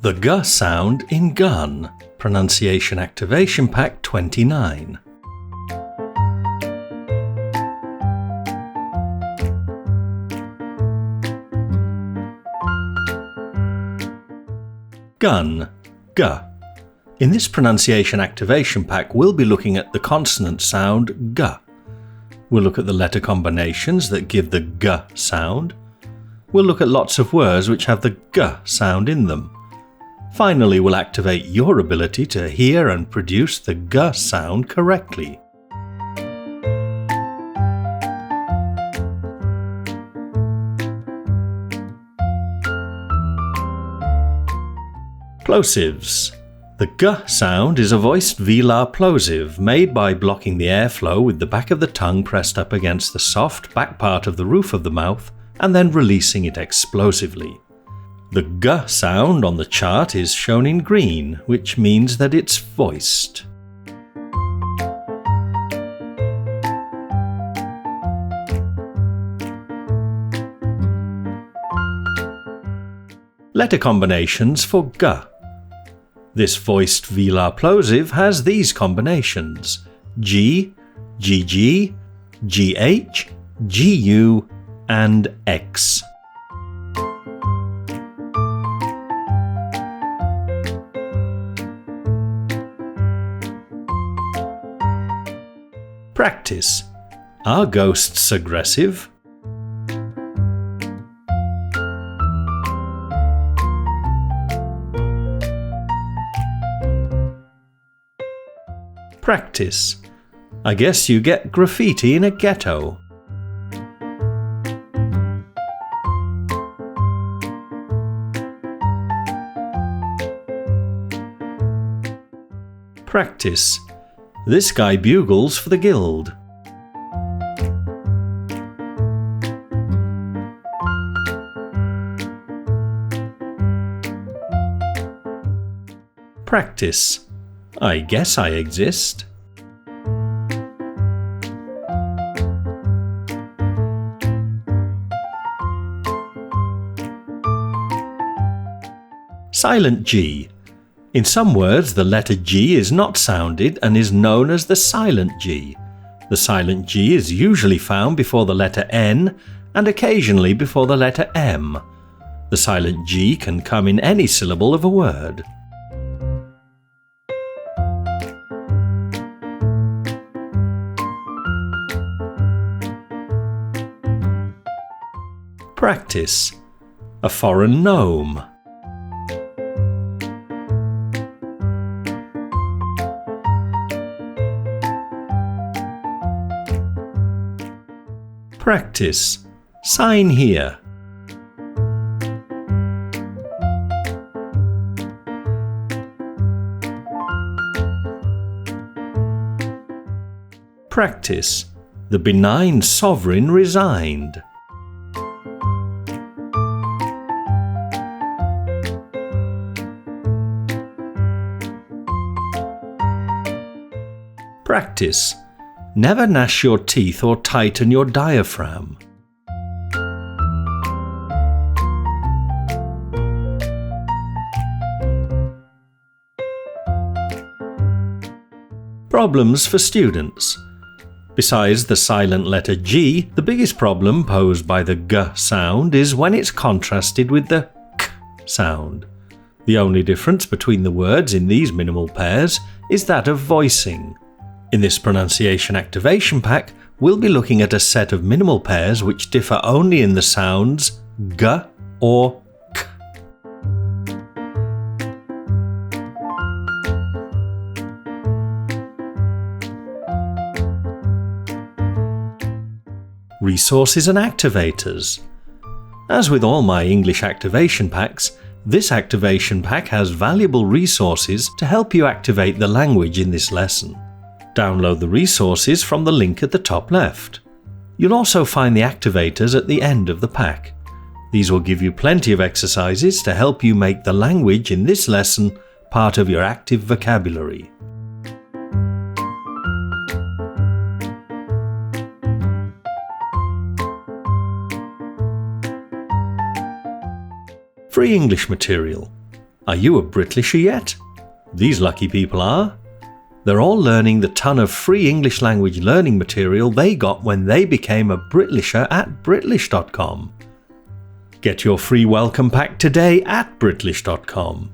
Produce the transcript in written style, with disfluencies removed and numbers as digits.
The G sound in gun, Pronunciation Activation Pack 29. Gun, G. In this Pronunciation Activation Pack, we'll be looking at the consonant sound G. We'll look at the letter combinations that give the G sound. We'll look at lots of words which have the G sound in them. Finally, we'll activate your ability to hear and produce the G sound correctly. Plosives. The G sound is a voiced velar plosive made by blocking the airflow with the back of the tongue pressed up against the soft back part of the roof of the mouth and then releasing it explosively. The G sound on the chart is shown in green, which means that it's voiced. Letter combinations for G. This voiced velar plosive has these combinations: G, GG, GH, GU, and X. Practice. Are ghosts aggressive? Practice. I guess you get graffiti in a ghetto. Practice. This guy bugles for the guild. Practice. I guess I exist. Silent G. In some words, the letter G is not sounded and is known as the silent G. The silent G is usually found before the letter N and occasionally before the letter M. The silent G can come in any syllable of a word. Practice. A foreign gnome. Practice. Sign here. Practice. The benign sovereign resigned. Practice. Never gnash your teeth or tighten your diaphragm. Problems for students. Besides the silent letter G, the biggest problem posed by the G sound is when it's contrasted with the K sound. The only difference between the words in these minimal pairs is that of voicing. In this Pronunciation Activation Pack, we'll be looking at a set of minimal pairs which differ only in the sounds G or K. Resources and activators. As with all my English activation packs, this activation pack has valuable resources to help you activate the language in this lesson. Download the resources from the link at the top left. You'll also find the activators at the end of the pack. These will give you plenty of exercises to help you make the language in this lesson part of your active vocabulary. Free English material. Are you a Britlisher yet? These lucky people are. They're all learning the ton of free English language learning material they got when they became a Britlisher at Britlish.com. Get your free welcome pack today at Britlish.com.